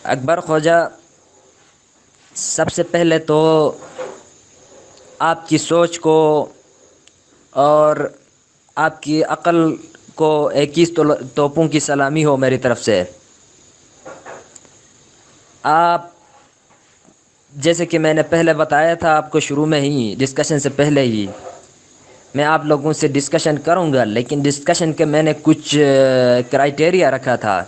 اکبر خواجہ، سب سے پہلے تو آپ کی سوچ کو اور آپ کی عقل کو 21 توپوں کی سلامی ہو میری طرف سے۔ آپ جیسے کہ میں نے پہلے بتایا تھا آپ کو شروع میں ہی، ڈسکشن سے پہلے ہی میں آپ لوگوں سے ڈسکشن کروں گا، لیکن ڈسکشن کے میں نے کچھ کرائٹیریا رکھا تھا۔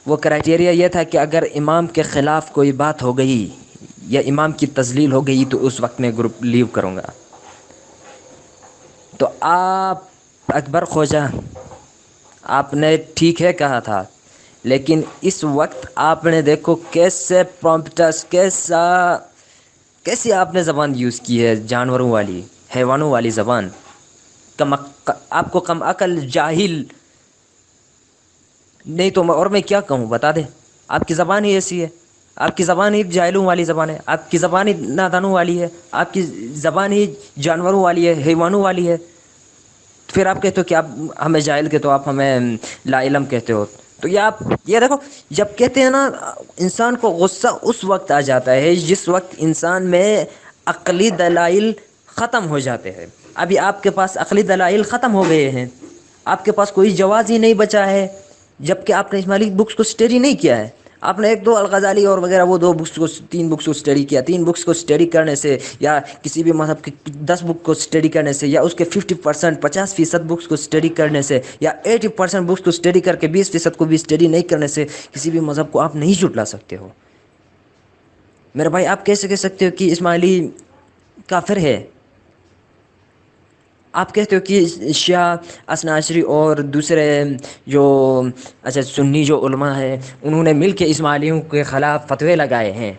وہ کرائٹیریا یہ تھا کہ اگر امام کے خلاف کوئی بات ہو گئی یا امام کی تذلیل ہو گئی تو اس وقت میں گروپ لیو کروں گا۔ تو آپ اکبر خواجہ، آپ نے ٹھیک ہے کہا تھا، لیکن اس وقت آپ نے دیکھو کیسے پرومپٹس، کیسی آپ نے زبان یوز کی ہے، جانوروں والی، حیوانوں والی زبان۔ آپ کو کم عقل، جاہل، نہیں تو اور میں کیا کہوں، بتا دیں؟ آپ کی زبان ہی ایسی ہے، آپ کی زبان ہی جاہلوں والی زبان ہے، آپ کی زبان ہی نادانوں والی ہے، آپ کی زبان ہی جانوروں والی ہے، حیوانوں والی ہے۔ پھر آپ کہتے ہو کہ آپ ہمیں جاہل کہتے ہو، آپ ہمیں لا علم کہتے ہو۔ تو یہ دیکھو، جب کہتے ہیں نا انسان کو غصہ اس وقت آ جاتا ہے جس وقت انسان میں عقلی دلائل ختم ہو جاتے ہیں۔ ابھی آپ کے پاس عقلی دلائل ختم ہو گئے ہیں، آپ کے پاس کوئی جواز ہی نہیں بچا ہے، جبکہ آپ نے اسماعیلی بکس کو اسٹڈی نہیں کیا ہے۔ آپ نے ایک دو الغزالی اور وغیرہ وہ تین بکس کو اسٹڈی کیا۔ تین بکس کو اسٹڈی کرنے سے یا کسی بھی مذہب کی 10 بک کو اسٹڈی کرنے سے یا اس کے 50%، 50% بکس کو اسٹڈی کرنے سے یا 80% بکس کو اسٹڈی کر کے 20% کو بھی اسٹڈی نہیں کرنے سے کسی بھی مذہب کو آپ نہیں جھٹلا سکتے ہو۔ میرے بھائی، آپ کیسے کہہ سکتے ہو کہ اسماعیلی کافر ہے؟ آپ کہتے ہو کہ شیعہ، اثنا عشری اور دوسرے جو سنی جو علماء ہیں انہوں نے مل کے اسماعیلیوں کے خلاف فتوے لگائے ہیں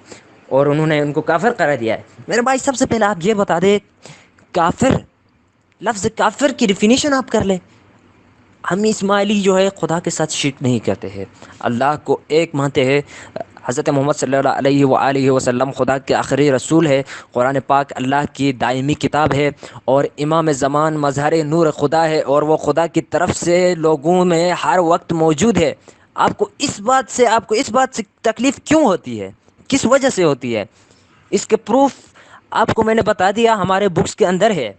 اور انہوں نے ان کو کافر قرار دیا ہے۔ میرے بھائی، سب سے پہلے آپ یہ بتا دیں، کافر، لفظ کافر کی ڈیفینیشن آپ کر لیں۔ ہم اسماعیلی جو ہے خدا کے ساتھ شرک نہیں کرتے ہیں، اللہ کو ایک مانتے ہیں۔ حضرت محمد صلی اللہ علیہ وآلہ وسلم خدا کے آخری رسول ہے، قرآن پاک اللہ کی دائمی کتاب ہے، اور امام زمان مظہر نور خدا ہے، اور وہ خدا کی طرف سے لوگوں میں ہر وقت موجود ہے۔ آپ کو اس بات سے تکلیف کیوں ہوتی ہے؟ کس وجہ سے ہوتی ہے؟ اس کے پروف آپ کو میں نے بتا دیا، ہمارے بکس کے اندر ہے۔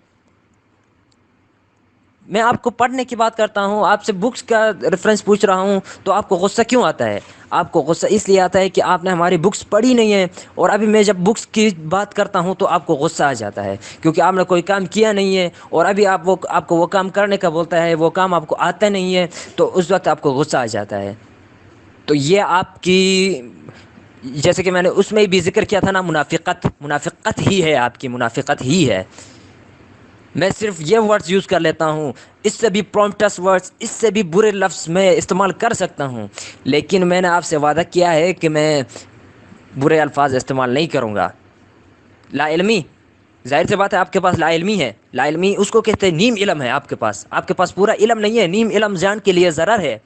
میں آپ کو پڑھنے کی بات کرتا ہوں، آپ سے بکس کا ریفرنس پوچھ رہا ہوں، تو آپ کو غصہ کیوں آتا ہے؟ آپ کو غصہ اس لیے آتا ہے کہ آپ نے ہماری بکس پڑھی نہیں ہے، اور ابھی میں جب بکس کی بات کرتا ہوں تو آپ کو غصہ آ جاتا ہے کیونکہ آپ نے کوئی کام کیا نہیں ہے، اور ابھی آپ کو وہ کام کرنے کا بولتا ہے، وہ کام آپ کو آتا نہیں ہے، تو اس وقت آپ کو غصہ آ جاتا ہے۔ تو یہ آپ کی، جیسے کہ میں نے اس میں بھی ذکر کیا تھا نا، منافقت ہی ہے، آپ کی منافقت ہی ہے۔ میں صرف یہ ورڈز یوز کر لیتا ہوں، اس سے بھی پرومپٹس ورڈز، اس سے بھی برے لفظ میں استعمال کر سکتا ہوں، لیکن میں نے آپ سے وعدہ کیا ہے کہ میں برے الفاظ استعمال نہیں کروں گا۔ لا علمی، ظاہر سی بات ہے آپ کے پاس لا علمی ہے۔ لا علمی اس کو کہتے ہیں، نیم علم ہے آپ کے پاس پورا علم نہیں ہے، نیم علم جان کے لیے ضرر ہے۔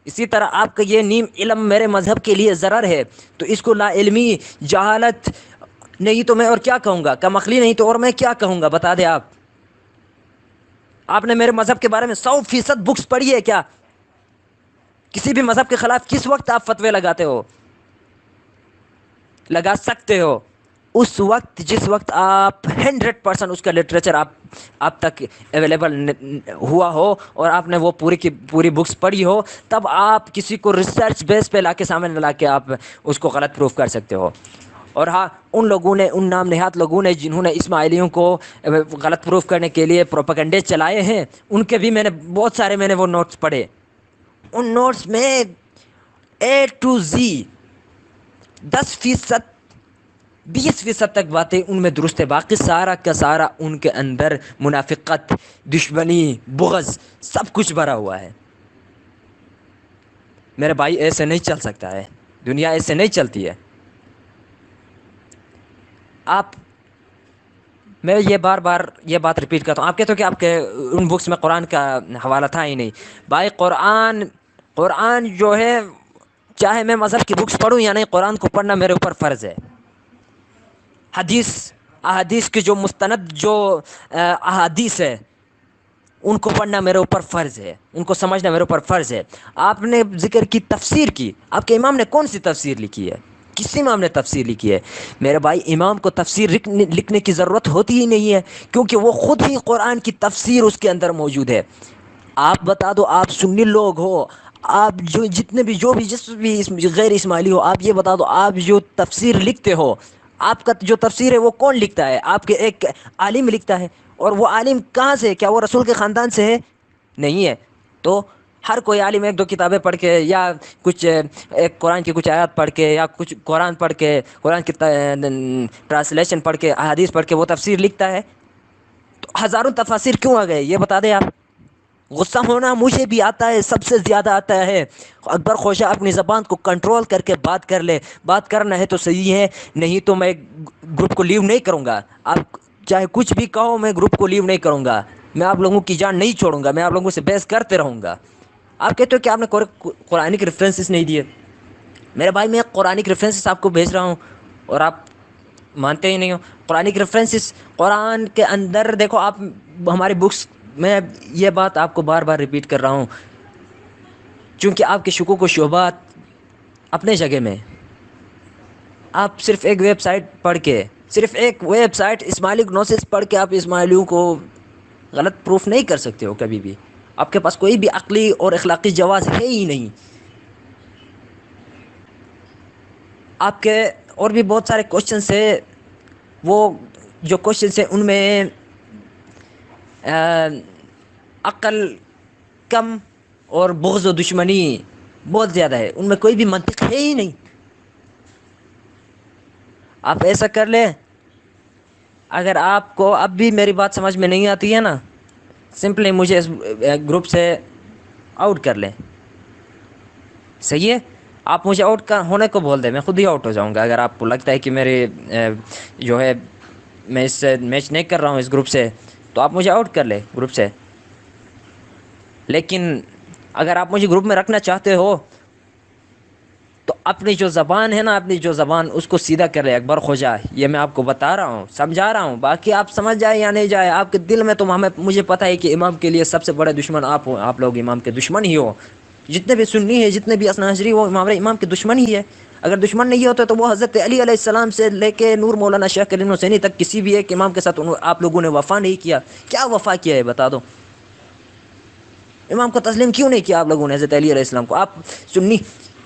اسی طرح آپ کا یہ نیم علم میرے مذہب کے لیے ضرر ہے، تو اس کو لا علمی، جہالت نہیں تو میں اور کیا کہوں گا، کم عقلی نہیں تو اور میں کیا کہوں گا، بتا دیں آپ۔ آپ نے میرے مذہب کے بارے میں 100% بکس پڑھی ہے کیا؟ کسی بھی مذہب کے خلاف کس وقت آپ فتوے لگاتے ہو؟ لگا سکتے ہو اس وقت جس وقت آپ 100% اس کا لٹریچر آپ تک اویلیبل ہوا ہو، اور آپ نے وہ پوری کی پوری بکس پڑھی ہو، تب آپ کسی کو ریسرچ بیس پہ لا کے سامنے لا کے آپ اس کو غلط پروف کر سکتے ہو۔ اور ہاں، ان لوگوں نے، ان نام نہاد لوگوں نے جنہوں نے اسماعیلیوں کو غلط پروف کرنے کے لیے پروپیگنڈے چلائے ہیں، ان کے بھی میں نے بہت سارے وہ نوٹس پڑھے۔ ان نوٹس میں A to Z 10%، 20% تک باتیں ان میں درست ہے، باقی سارا کا سارا ان کے اندر منافقت، دشمنی، بغض سب کچھ بھرا ہوا ہے۔ میرے بھائی، ایسے نہیں چل سکتا ہے، دنیا ایسے نہیں چلتی ہے۔ میں یہ بار بار یہ بات ریپیٹ کرتا ہوں، آپ کہتے ہو کہ آپ کے ان بکس میں قرآن کا حوالہ تھا ہی نہیں۔ بھائی، قرآن جو ہے، چاہے میں مذہب کی بکس پڑھوں یا نہیں، قرآن کو پڑھنا میرے اوپر فرض ہے۔ احادیث کے جو مستند جو احادیث ہے، ان کو پڑھنا میرے اوپر فرض ہے، ان کو سمجھنا میرے اوپر فرض ہے۔ آپ نے ذکر کی تفسیر کی، آپ کے امام نے کون سی تفسیر لکھی ہے؟ کس امام نے تفسیر لکھی ہے؟ میرے بھائی، امام کو تفسیر لکھنے کی ضرورت ہوتی ہی نہیں ہے، کیونکہ وہ خود ہی قرآن کی تفسیر اس کے اندر موجود ہے۔ آپ بتا دو، آپ سنی لوگ ہو، آپ جس بھی غیر اسماعیلی ہو، آپ یہ بتا دو، آپ جو تفسیر لکھتے ہو، آپ کا جو تفسیر ہے وہ کون لکھتا ہے؟ آپ کے ایک عالم لکھتا ہے، اور وہ عالم کہاں سے ہے؟ کیا وہ رسول کے خاندان سے ہے؟ نہیں ہے۔ تو ہر کوئی عالم ایک دو کتابیں پڑھ کے، یا کچھ ایک قرآن کی کچھ آیات پڑھ کے، یا کچھ قرآن پڑھ کے، قرآن کی ٹرانسلیشن پڑھ کے، احادیث پڑھ کے وہ تفسیر لکھتا ہے؟ تو ہزاروں تفاسیر کیوں آ گئے، یہ بتا دیں آپ۔ غصہ ہونا مجھے بھی آتا ہے، سب سے زیادہ آتا ہے۔ اکبر خوشا اپنی زبان کو کنٹرول کر کے بات کر لے، بات کرنا ہے تو صحیح ہے، نہیں تو میں گروپ کو لیو نہیں کروں گا۔ آپ چاہے کچھ بھی کہو، میں گروپ کو لیو نہیں کروں گا، میں آپ لوگوں کی جان نہیں چھوڑوں گا، میں آپ لوگوں سے بحث کرتے رہوں گا۔ آپ کہتے ہو کہ آپ نے قرآنک ریفرنسز نہیں دیے، میرے بھائی میں قرآنک ریفرنسز آپ کو بھیج رہا ہوں، اور آپ مانتے ہی نہیں ہو۔ قرآنک ریفرنسز قرآن کے اندر دیکھو، آپ ہماری بکس میں یہ بات آپ کو بار بار ریپیٹ کر رہا ہوں، چونکہ آپ کے شکوک و شبہات اپنے جگہ میں، آپ صرف ایک ویب سائٹ پڑھ کے، صرف ایک ویب سائٹ اسماعیلی گنوسس پڑھ کے آپ اسماعیلیوں کو غلط پروف نہیں کر سکتے ہو کبھی بھی۔ آپ کے پاس کوئی بھی عقلی اور اخلاقی جواز ہے ہی نہیں۔ آپ کے اور بھی بہت سارے کوشچنس ہیں، وہ جو کوشچنس ہیں ان میں عقل کم اور بغض و دشمنی بہت زیادہ ہے، ان میں کوئی بھی منطق ہے ہی نہیں۔ آپ ایسا کر لیں، اگر آپ کو اب بھی میری بات سمجھ میں نہیں آتی ہے نا، سمپلی مجھے اس گروپ سے آؤٹ کر لیں، صحیح ہے؟ آپ مجھے آؤٹ ہونے کو بول دیں، میں خود ہی آؤٹ ہو جاؤں گا۔ اگر آپ کو لگتا ہے کہ میرے جو ہے میں اس سے میچ نہیں کر رہا ہوں اس گروپ سے، تو آپ مجھے آؤٹ کر لیں گروپ سے۔ لیکن اگر آپ مجھے گروپ میں رکھنا چاہتے ہو تو اپنی جو زبان ہے نا، اپنی جو زبان، اس کو سیدھا کر لے اکبر خوجا۔ یہ میں آپ کو بتا رہا ہوں، سمجھا رہا ہوں، باقی آپ سمجھ جائے یا نہیں جائے آپ کے دل میں، تو مجھے پتہ ہے کہ امام کے لیے سب سے بڑے دشمن آپ ہو، آپ لوگ امام کے دشمن ہی ہو۔ جتنے بھی سنی ہے، جتنے بھی اثنا حجری، وہ ہمارے امام کے دشمن ہی ہے۔ اگر دشمن نہیں ہوتے تو وہ حضرت علی علیہ السلام سے لے کے نور مولانا شیخ کلیم حسینی تک کسی بھی ایک امام کے ساتھ آپ لوگوں نے وفا نہیں کیا۔ کیا وفا کیا ہے بتا دو؟ امام کو تسلیم کیوں نہیں کیا آپ لوگوں نے، حضرت علی علیہ السلام کو؟ آپ سنی،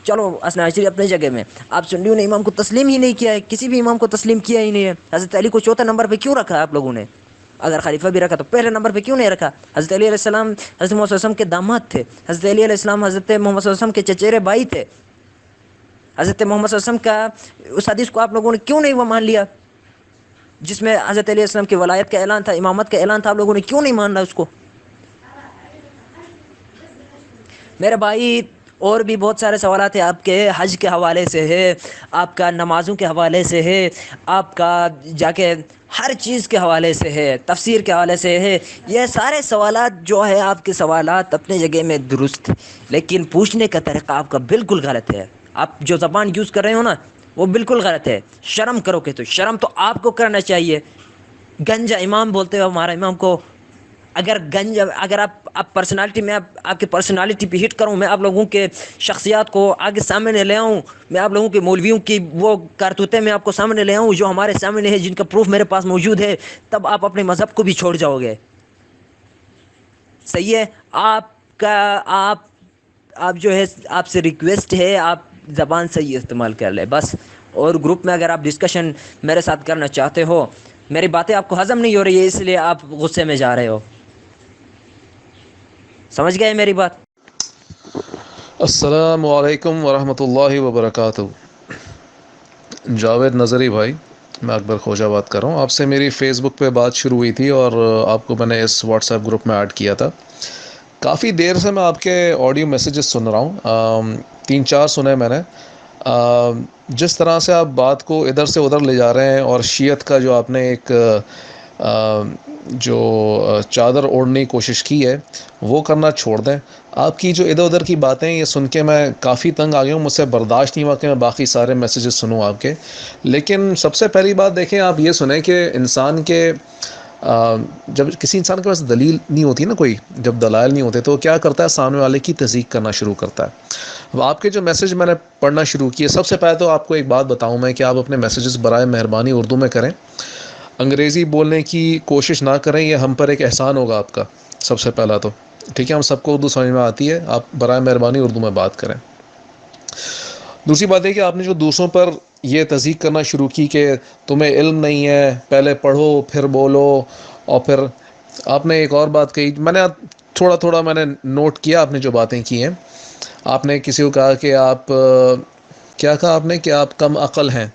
چلو اثنا حجری اپنے جگہ میں، آپ سنیوں نے امام کو تسلیم ہی نہیں کیا ہے، کسی بھی امام کو تسلیم کیا ہی نہیں ہے۔ حضرت علی کو چوتھے نمبر پہ کیوں رکھا آپ لوگوں نے؟ اگر خلیفہ بھی رکھا تو پہلے نمبر پہ کیوں نہیں رکھا؟ حضرت علی علیہ السلام حضرت محمد صلی اللہ علیہ وسلم کے داماد تھے، حضرت علی علیہ السلام حضرت محمد صلی اللہ علیہ وسلم کے چچیرے بھائی تھے۔ حضرت محمد صلی اللہ علیہ وسلم کا اس حدیث کو آپ لوگوں نے کیوں نہیں وہ مان لیا، جس میں حضرت علیہ السلام کی ولایت کا اعلان تھا، امامت کا اعلان تھا؟ آپ لوگوں نے کیوں نہیں ماننا اس کو؟ میرے بھائی اور بھی بہت سارے سوالات ہیں آپ کے، حج کے حوالے سے ہے، آپ کا نمازوں کے حوالے سے ہے، آپ کا جا کے ہر چیز کے حوالے سے ہے، تفسیر کے حوالے سے ہے۔ یہ سارے سوالات جو ہے آپ کے سوالات اپنے جگہ میں درست، لیکن پوچھنے کا طریقہ آپ کا بالکل غلط ہے۔ آپ جو زبان یوز کر رہے ہو نا، وہ بالکل غلط ہے۔ شرم کرو کہ تو شرم تو آپ کو کرنا چاہیے۔ گنجا امام بولتے ہو ہمارا امام کو، اگر آپ پرسنالٹی میں آپ کی پرسنالٹی پہ ہٹ کروں، میں آپ لوگوں کے شخصیات کو آگے سامنے لے آؤں، میں آپ لوگوں کے مولویوں کی وہ کارتوتیں میں آپ کو سامنے لے آؤں جو ہمارے سامنے ہے، جن کا پروف میرے پاس موجود ہے، تب آپ اپنے مذہب کو بھی چھوڑ جاؤ گے۔ صحیح ہے؟ آپ جو ہے، آپ سے ریکویسٹ ہے، آپ زبان صحیح استعمال کر لیں بس۔ اور گروپ میں اگر آپ ڈسکشن میرے ساتھ کرنا چاہتے ہو، میری باتیں آپ کو ہضم نہیں ہو رہی ہے، اس لیے آپ غصے میں جا رہے ہو۔ سمجھ گئے میری بات؟ السلام علیکم ورحمۃ اللہ وبرکاتہ۔ جاوید نظری بھائی، میں اکبر خوجا بات کر رہا ہوں۔ آپ سے میری فیس بک پہ بات شروع ہوئی تھی اور آپ کو میں نے اس واٹس ایپ گروپ میں ایڈ کیا تھا۔ کافی دیر سے میں آپ کے آڈیو میسیجز سن رہا ہوں، 3-4 سنے میں نے۔ جس طرح سے آپ بات کو ادھر سے ادھر لے جا رہے ہیں، اور شیعت کا جو آپ نے ایک جو چادر اوڑھنے کی کوشش کی ہے، وہ کرنا چھوڑ دیں۔ آپ کی جو ادھر ادھر کی باتیں، یہ سن کے میں کافی تنگ آ گیا ہوں، مجھ سے برداشت نہیں ہوا کہ میں باقی سارے میسیجز سنوں آپ کے۔ لیکن سب سے پہلی بات دیکھیں، آپ یہ سنیں کہ انسان کے جب کسی انسان کے پاس دلیل نہیں ہوتی نا کوئی، جب دلائل نہیں ہوتے تو وہ کیا کرتا ہے، سامنے والے کی تصدیق کرنا شروع کرتا ہے. اب آپ کے جو میسج میں نے پڑھنا شروع کیے، سب سے پہلے تو آپ کو ایک بات بتاؤں میں کہ آپ اپنے میسیجز برائے مہربانی اردو میں کریں. انگریزی بولنے کی کوشش نہ کریں، یہ ہم پر ایک احسان ہوگا آپ کا سب سے پہلا تو. ٹھیک ہے، ہم سب کو اردو سمجھ میں آتی ہے، آپ برائے مہربانی اردو میں بات کریں. دوسری بات ہے کہ آپ نے جو دوسروں پر یہ تضییق کرنا شروع کی کہ تمہیں علم نہیں ہے، پہلے پڑھو پھر بولو، اور پھر آپ نے ایک اور بات کہی، میں نے تھوڑا میں نے نوٹ کیا آپ نے جو باتیں کی ہیں. آپ نے کسی کو کہا کہ آپ کیا کہا آپ نے کہ آپ کم عقل ہیں،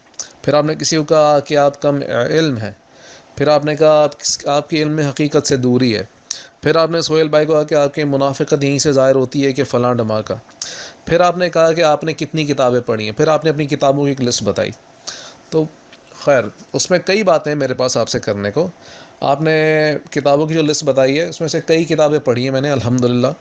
پھر آپ نے کسی کو کہا کہ آپ کم علم ہیں، پھر آپ نے کہا آپ کی علم میں حقیقت سے دوری ہے، پھر آپ نے سہیل بھائی کو کہا کہ آپ کی منافقت یہیں سے ظاہر ہوتی ہے کہ فلاں ڈھماکہ، پھر آپ نے کہا کہ آپ نے کتنی کتابیں پڑھی ہیں، پھر آپ نے اپنی کتابوں کی ایک لسٹ بتائی. تو خیر اس میں کئی باتیں ہیں میرے پاس آپ سے کرنے کو. آپ نے کتابوں کی جو لسٹ بتائی ہے اس میں سے کئی کتابیں پڑھی ہیں میں نے الحمدللہ.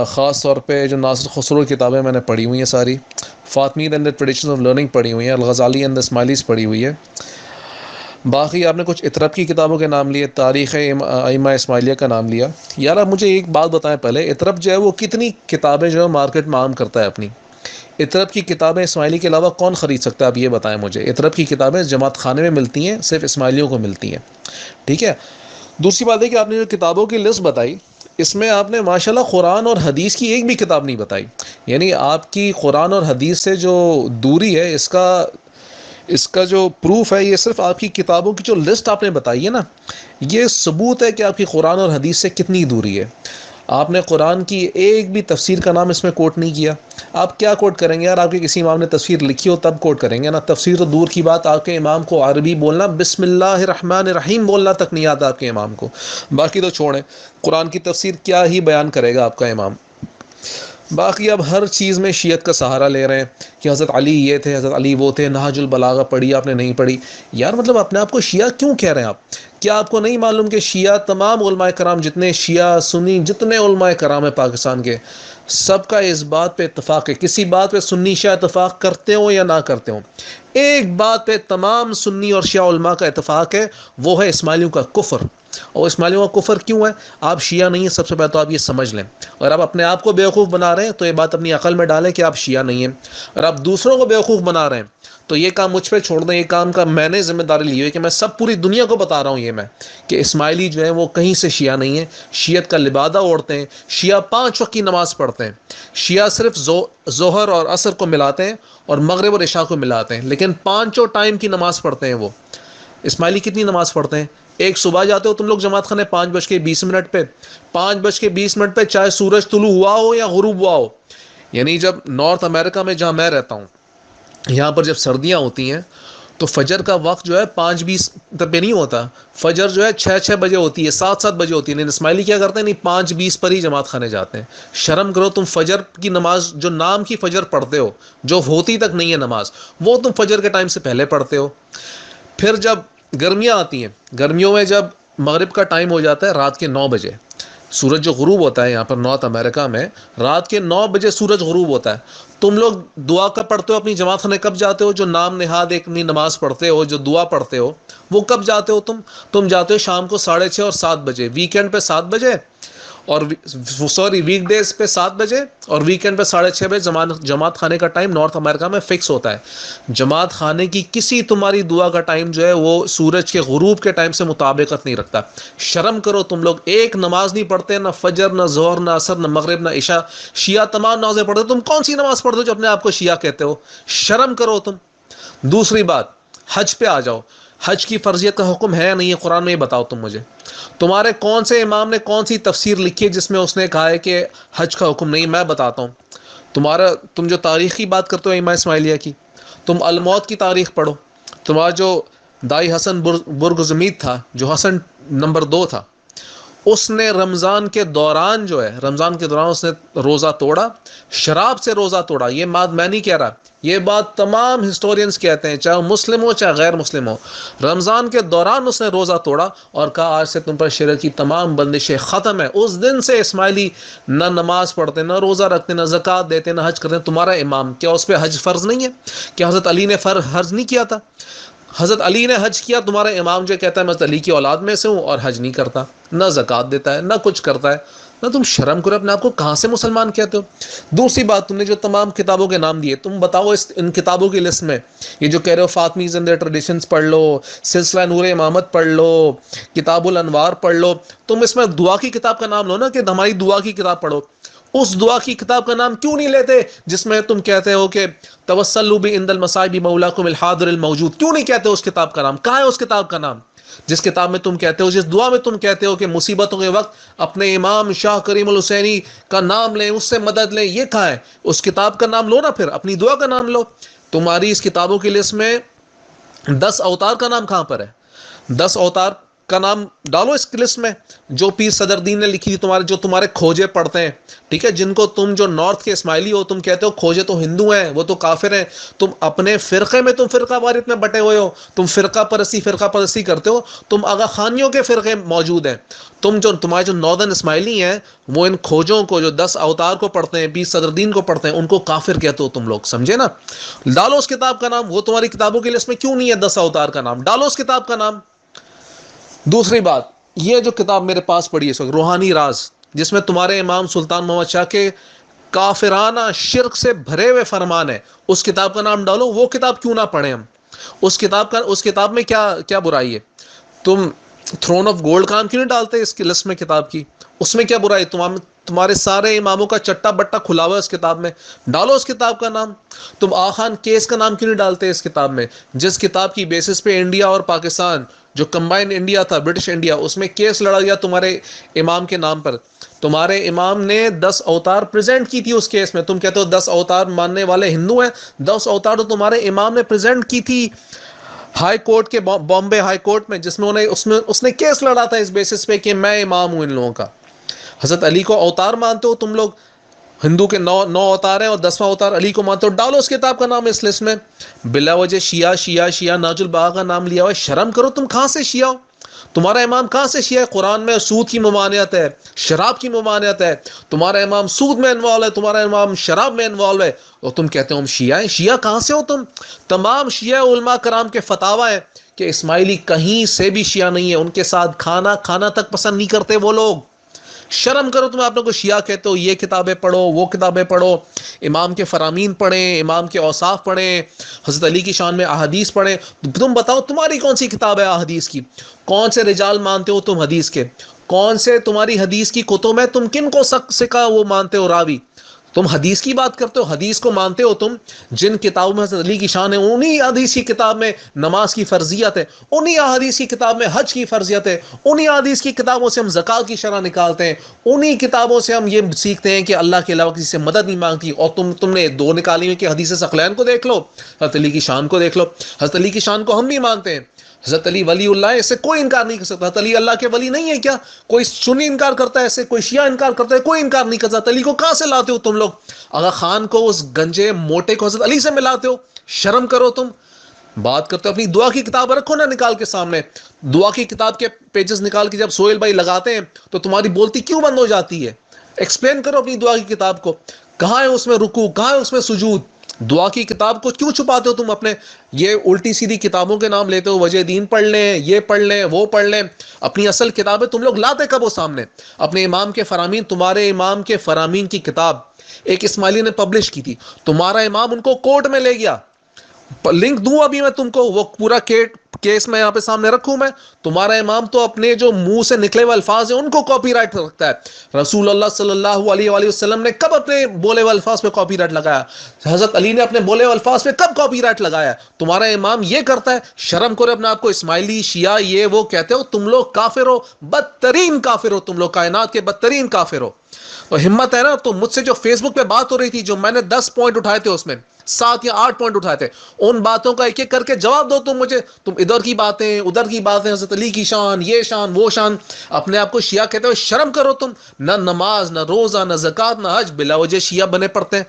خاص طور پہ جو ناصر خسرو کتابیں میں نے پڑھی ہوئی ہیں ساری. Fatimid and the traditions of learning پڑھی ہوئی ہیں. الغزالی اینڈ دا اسماعیلیز پڑھی ہوئی ہے. باقی آپ نے کچھ اطرب کی کتابوں کے نام لیے، تاریخ ائمہ اسماعیلیہ کا نام لیا. یار آپ مجھے ایک بات بتائیں پہلے، اطرب جو ہے وہ کتنی کتابیں جو ہے مارکیٹ میں عام کرتا ہے اپنی؟ اطرب کی کتابیں اسماعیلی کے علاوہ کون خرید سکتا ہے؟ آپ یہ بتائیں مجھے. اطرب کی کتابیں جماعت خانے میں ملتی ہیں، صرف اسماعیلیوں کو ملتی ہیں. ٹھیک ہے. دوسری بات ہے کہ آپ نے جو کتابوں کی لسٹ بتائی اس میں آپ نے ماشاءاللہ قرآن اور حدیث کی ایک بھی کتاب نہیں بتائی. یعنی آپ کی قرآن اور حدیث سے جو دوری ہے اس کا جو پروف ہے یہ صرف آپ کی کتابوں کی جو لسٹ آپ نے بتائی ہے نا، یہ ثبوت ہے کہ آپ کی قرآن اور حدیث سے کتنی دوری ہے. آپ نے قرآن کی ایک بھی تفسیر کا نام اس میں کوٹ نہیں کیا. آپ کیا کوٹ کریں گے یار؟ آپ کے کسی امام نے تفسیر لکھی ہو تب کوٹ کریں گے نا. تفسیر تو دور کی بات، آپ کے امام کو عربی بولنا، بسم اللہ الرحمن الرحیم بولنا تک نہیں آتا آپ کے امام کو. باقی تو چھوڑیں، قرآن کی تفسیر کیا ہی بیان کرے گا آپ کا امام. باقی اب ہر چیز میں شیعت کا سہارا لے رہے ہیں کہ حضرت علی یہ تھے، حضرت علی وہ تھے. نہج البلاغہ پڑھی آپ نے؟ نہیں پڑھی. یار مطلب اپنے آپ کو شیعہ کیوں کہہ رہے ہیں آپ؟ کیا آپ کو نہیں معلوم کہ شیعہ تمام علماء کرام، جتنے شیعہ سنی جتنے علماء کرام ہیں پاکستان کے، سب کا اس بات پہ اتفاق ہے. کسی بات پہ سنی شیعہ اتفاق کرتے ہوں یا نہ کرتے ہوں، ایک بات پہ تمام سنی اور شیعہ علماء کا اتفاق ہے، وہ ہے اسماعیلیوں کا کفر. اور اسماعیلیوں کا کفر کیوں ہے؟ آپ شیعہ نہیں ہیں، سب سے پہلے تو آپ یہ سمجھ لیں. اگر آپ اپنے آپ کو بیوقوف بنا رہے ہیں تو یہ بات اپنی عقل میں ڈالیں کہ آپ شیعہ نہیں ہیں. اگر آپ دوسروں کو بیوقوف بنا رہے ہیں تو یہ کام مجھ پہ چھوڑ دیں. یہ کام کا میں نے ذمہ داری لی ہوئی ہے کہ میں سب پوری دنیا کو بتا رہا ہوں یہ میں کہ اسماعیلی جو ہیں وہ کہیں سے شیعہ نہیں ہیں. شیعت کا لبادہ اوڑھتے ہیں. شیعہ 5 وقت کی نماز پڑھتے ہیں. شیعہ صرف ظہر اور عصر کو ملاتے ہیں اور مغرب اور عشاء کو ملاتے ہیں، لیکن 5 ٹائم کی نماز پڑھتے ہیں وہ. اسماعیلی کتنی نماز پڑھتے ہیں؟ ایک صبح جاتے ہو تم لوگ جماعت خانے 5:20 پہ، 5:20 پہ چاہے سورج طلوع ہوا ہو یا غروب ہوا ہو. یعنی جب نارتھ امریکہ میں جہاں میں رہتا ہوں، یہاں پر جب سردیاں ہوتی ہیں تو فجر کا وقت جو ہے 5:20 پہ نہیں ہوتا. فجر جو ہے 6 بجے ہوتی ہے، 7 بجے ہوتی ہے. لیکن اسماعیلی کیا کرتے ہیں؟ نہیں، 5:20 پر ہی جماعت خانے جاتے ہیں. شرم کرو تم. فجر کی نماز جو نام کی فجر پڑھتے ہو، جو ہوتی تک نہیں ہے نماز، وہ تم فجر کے ٹائم سے پہلے پڑھتے ہو. پھر جب گرمیاں آتی ہیں، گرمیوں میں جب مغرب کا ٹائم ہو جاتا ہے رات کے 9 بجے، سورج جو غروب ہوتا ہے یہاں پر نارتھ امریکہ میں رات کے 9 بجے سورج غروب ہوتا ہے. تم لوگ دعا کب پڑھتے ہو اپنی جماعت خانے؟ کب جاتے ہو؟ جو نام نہاد ایک نماز پڑھتے ہو، جو دعا پڑھتے ہو، وہ کب جاتے ہو تم جاتے ہو شام کو 6:30 اور 7 بجے، ویکینڈ پہ 7 بجے، اور ویک ڈیز پہ 7 بجے، اور ویکینڈ پہ 6:30 بجے. جماعت خانے کا ٹائم نارتھ امریکہ میں فکس ہوتا ہے. جماعت خانے کی کسی تمہاری دعا کا ٹائم جو ہے وہ سورج کے غروب کے ٹائم سے مطابقت نہیں رکھتا. شرم کرو تم لوگ. ایک نماز نہیں پڑھتے، نہ فجر، نہ ظہر، نہ عصر، نہ مغرب، نہ عشاء. شیعہ تمام نمازیں پڑھتے. تم کون سی نماز پڑھتے ہو جو اپنے آپ کو شیعہ کہتے ہو؟ شرم کرو تم. دوسری بات، حج پہ آ جاؤ. حج کی فرضیت کا حکم ہے نہیں ہے قرآن میں؟ یہ بتاؤ تم مجھے. تمہارے کون سے امام نے کون سی تفسیر لکھی ہے جس میں اس نے کہا ہے کہ حج کا حکم نہیں؟ میں بتاتا ہوں. تم جو تاریخی بات کرتے ہو ائمہ اسماعیلیہ کی، تم الموت کی تاریخ پڑھو. تمہارا جو دائی حسن برگزمید تھا، جو حسن نمبر 2 تھا، اس نے رمضان کے دوران اس نے روزہ توڑا، شراب سے روزہ توڑا. یہ بات میں نہیں کہہ رہا، یہ بات تمام ہسٹورینز کہتے ہیں، چاہے مسلم ہو چاہے غیر مسلم ہو. رمضان کے دوران اس نے روزہ توڑا اور کہا آج سے تم پر شرک کی تمام بندشیں ختم ہے. اس دن سے اسماعیلی نہ نماز پڑھتے، نہ روزہ رکھتے، نہ زکوٰۃ دیتے، نہ حج کرتے. تمہارا امام، کیا اس پہ حج فرض نہیں ہے؟ کیا حضرت علی نے حج نہیں کیا تھا؟ حضرت علی نے حج کیا، تمہارا امام جو کہتا ہے میں حضرت علی کی اولاد میں سے ہوں اور حج نہیں کرتا، نہ زکوٰۃ دیتا ہے، نہ کچھ کرتا ہے، نہ تم شرم کرو اپنے آپ کو، کہاں سے مسلمان کہتے ہو؟ دوسری بات، تم نے جو تمام کتابوں کے نام دیے، تم بتاؤ ان کتابوں کی لسٹ میں یہ جو کہہ رہے ہو فاطمیز اینڈ دیئر ٹریڈیشنز پڑھ لو، سلسلہ نور امامت پڑھ لو، کتاب الانوار پڑھ لو، تم اس میں دعا کی کتاب کا نام لو نا کہ ہماری دعا کی کتاب پڑھو، اس دعا کی کتاب کا نام کیوں نہیں لیتے جس میں تم کہتے ہو کہ توسلوا بعند المصائب مولاکم الحاضر الموجود؟ کیوں نہیں کہتے اس کتاب کا نام؟ کہاں ہے اس کتاب کا نام جس کتاب میں تم کہتے ہو، جس دعا میں تم کہتے ہو کہ مصیبتوں کے وقت اپنے امام شاہ کریم الحسینی کا نام لیں، اس سے مدد لیں؟ یہ کہاں ہے؟ اس کتاب کا نام لو نا، پھر اپنی دعا کا نام لو۔ تمہاری اس کتابوں کی لسٹ میں 10 اوتار کا نام کہاں پر ہے؟ 10 اوتار کا نام ڈالو اس لسٹ میں، جو پیر صدر دین نے لکھی تھی، جو تمہارے کھوجے پڑھتے ہیں، ٹھیک ہے، جن کو تم جو نارتھ کے اسماعیلی ہو، تم کہتے ہو کھوجے تو ہندو ہیں، وہ تو کافر ہیں، تم اپنے فرقے میں تم فرقہ واریت میں بٹے ہوئے ہو، تم فرقہ پرستی کرتے ہو، تم آغا خانیوں کے فرقے موجود ہیں، تمہارے جو ناردرن اسماعیلی ہیں وہ ان کھوجوں کو جو 10 اوتار کو پڑھتے ہیں، پیر صدر دین کو پڑھتے ہیں، ان کو کافر کہتے ہو تم لوگ، سمجھے نا؟ ڈالو اس کتاب کا نام، وہ تمہاری کتابوں کی لسٹ میں کیوں نہیں ہے 10 اوتار کا نام؟ ڈالو اس کتاب کا نام۔ دوسری بات، یہ جو کتاب میرے پاس پڑی ہے اس وقت، روحانی راز، جس میں تمہارے امام سلطان محمد شاہ کے کافرانہ شرک سے بھرے ہوئے فرمان ہے، اس کتاب کا نام ڈالو۔ وہ کتاب کیوں نہ پڑھیں ہم؟ اس کتاب میں کیا برائی ہے؟ تم تھرون آف گولڈ کا نام کیوں نہیں ڈالتے اس کی لسٹ میں کتاب کی؟ اس میں کیا برائی؟ تمہارے سارے اماموں کا چٹا بٹا کھلا ہوا ہے اس کتاب میں، ڈالو اس کتاب کا نام۔ تم آخان کیس کا نام کیوں نہیں ڈالتے اس کتاب میں، جس کتاب کی بیسس پہ انڈیا اور پاکستان جو کمبائنڈ انڈیا تھا، برٹش انڈیا، اس میں کیس لڑا گیا تمہارے امام کے نام پر؟ تمہارے امام نے 10 اوتار پریزنٹ کی تھی اس کیس میں، تم کہتے ہو 10 اوتار ماننے والے ہندو ہیں، 10 اوتار تو تمہارے امام نے پریزنٹ کی تھی ہائی کورٹ کے، بامبے ہائی کورٹ میں، جس میں اس نے کیس لڑا تھا اس بیسس پہ کہ میں امام ہوں ان لوگوں کا۔ حضرت علی کو اوتار مانتے ہو تم لوگ، ہندو کے 9 اوتار ہیں اور 10واں اوتار علی کو مانتے ہو، ڈالو اس کتاب کا نام اس لسٹ میں۔ بلا وجہ شیعہ ناج الباغ کا نام لیا ہوا ہے، شرم کرو، تم کہاں سے شیعہ ہو؟ تمہارا امام کہاں سے شیعہ ہے؟ قرآن میں سود کی ممانعت ہے، شراب کی ممانعت ہے، تمہارا امام سود میں انوالو ہے، تمہارا امام شراب میں انوالو ہے، اور تم کہتے ہو ہم شیعہ ہیں؟ شیعہ کہاں سے ہو تم؟ تمام شیعہ علماء کرام کے فتاوی ہیں کہ اسماعیلی کہیں سے بھی شیعہ نہیں ہے، ان کے ساتھ کھانا تک پسند نہیں کرتے وہ لوگ۔ شرم کرو، تم اپنے کو شیعہ کہتے ہو۔ یہ کتابیں پڑھو، وہ کتابیں پڑھو، امام کے فرامین پڑھیں، امام کے اوصاف پڑھیں، حضرت علی کی شان میں احادیث پڑھیں۔ تم بتاؤ تمہاری کون سی کتاب ہے احادیث کی؟ کون سے رجال مانتے ہو تم حدیث کے؟ کون سے تمہاری حدیث کی کتب ہے؟ تم کن کو سکا وہ مانتے ہو راوی؟ تم حدیث کی بات کرتے ہو، حدیث کو مانتے ہو تم؟ جن کتابوں میں حضرت علی کی شان ہے، انہی حدیث کی کتاب میں نماز کی فرضیت ہے، انہی حدیث کی کتاب میں حج کی فرضیت ہے، انہی حدیث کی کتابوں سے ہم زکوٰۃ کی شرح نکالتے ہیں، انہی کتابوں سے ہم یہ سیکھتے ہیں کہ اللہ کے علاوہ کسی سے مدد نہیں مانگتی۔ اور تم نے 2 نکالی ہیں کہ حدیث ثقلین کو دیکھ لو، حضرت علی کی شان کو دیکھ لو۔ حضرت علی کی شان کو ہم بھی مانتے ہیں، حضرت علی ولی اللہ ہے، اس سے کوئی انکار نہیں کر سکتا۔ حضرت علی اللہ کے ولی نہیں ہے کیا؟ کوئی سنی انکار کرتا ہے ایسے؟ کوئی شیعہ انکار کرتا ہے؟ کوئی انکار نہیں کرتا۔ حضرت علی کو کہاں سے لاتے ہو تم لوگ؟ آغا خان کو، اس گنجے موٹے کو حضرت علی سے ملاتے ہو؟ شرم کرو تم۔ بات کرتے ہو اپنی دعا کی کتاب رکھو نا نکال کے سامنے، دعا کی کتاب کے پیجز نکال کے جب سہیل بھائی لگاتے ہیں تو تمہاری بولتی کیوں بند ہو جاتی ہے؟ ایکسپلین کرو اپنی دعا کی کتاب کو، کہاں ہے اس میں رکوع، کہاں ہے اس میں سجود؟ دعا کی کتاب کو کیوں چھپاتے ہو تم اپنے یہ الٹی سیدھی کتابوں کے نام لیتے ہو؟ وجہ دین پڑھ لیں، یہ پڑھ لیں، وہ پڑھ لیں، اپنی اصل کتابیں تم لوگ لاتے کب ہو سامنے؟ اپنے امام کے فرامین، تمہارے امام کے فرامین کی کتاب ایک اسماعیلی نے پبلش کی تھی، تمہارا امام ان کو کورٹ میں لے گیا، لنک دوں ابھی میں تم کو، وہ پورا کیس میں یہاں پہ سامنے رکھوں میں، تمہارا امام تو اپنے جو منہ سے نکلے ہوئے الفاظ ہیں ان کو کاپی رائٹ رکھتا ہے۔ رسول اللہ صلی اللہ علیہ وآلہ وسلم نے کب اپنے بولے ہوئے الفاظ پہ کاپی رائٹ لگایا؟ حضرت علی نے اپنے بولے ہوئے الفاظ پہ کب کاپی رائٹ لگایا؟ تمہارا امام یہ کرتا ہے؟ شرم کرو اپنے آپ کو، اسماعیلی شیعہ یہ وہ کہتے ہو، تم لوگ کافر ہو، بدترین کافر ہو تم لوگ، کائنات کے بدترین کافر ہو۔ تو ہمت ہے نا تو مجھ سے جو فیس بک پہ بات ہو رہی تھی، جو میں نے 10 پوائنٹ اٹھائے تھے، اس میں 7 یا 8 پوائنٹ اٹھائے تھے، ان باتوں کا ایک ایک کر کے جواب دو تم مجھے۔ تم ادھر کی باتیں ادھر کی باتیں، حضرت علی کی شان، یہ شان وہ شان، اپنے آپ کو شیعہ کہتے ہو، شرم کرو تم۔ نہ نماز، نہ روزہ، نہ زکوٰۃ، نہ حج، بلا وجہ شیعہ بنے پڑتے ہیں۔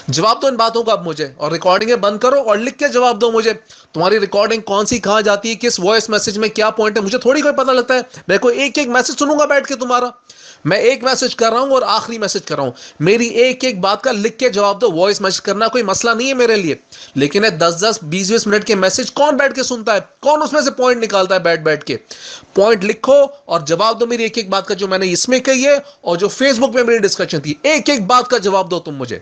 جواب دو ان باتوں کا اب مجھے، اور ریکارڈنگیں بند کرو اور لکھ کے جواب دو مجھے۔ تمہاری ریکارڈنگ کون سی کہاں جاتی ہے، کس وائس میسج میں کیا پوائنٹ ہے، مجھے تھوڑی کوئی پتہ لگتا ہے؟ میں کوئی ایک ایک میسج سنوں گا بیٹھ کے تمہارا؟ میں ایک میسج کر رہا ہوں اور آخری میسج کر رہا ہوں, میری ایک ایک بات کا لکھ کے جواب دو. وائس میسج کرنا کوئی مسئلہ نہیں ہے میرے لیے, لیکن 10 20 منٹ کے میسج کون بیٹھ کے سنتا ہے؟ کون اس میں سے پوائنٹ نکالتا ہے بیٹھ کے؟ پوائنٹ لکھو اور جواب دو میری ایک ایک بات کا, جو میں نے اس میں کہی ہے اور جو فیس بک پہ میری ڈسکشن تھی, ایک ایک بات کا جواب دو تم مجھے.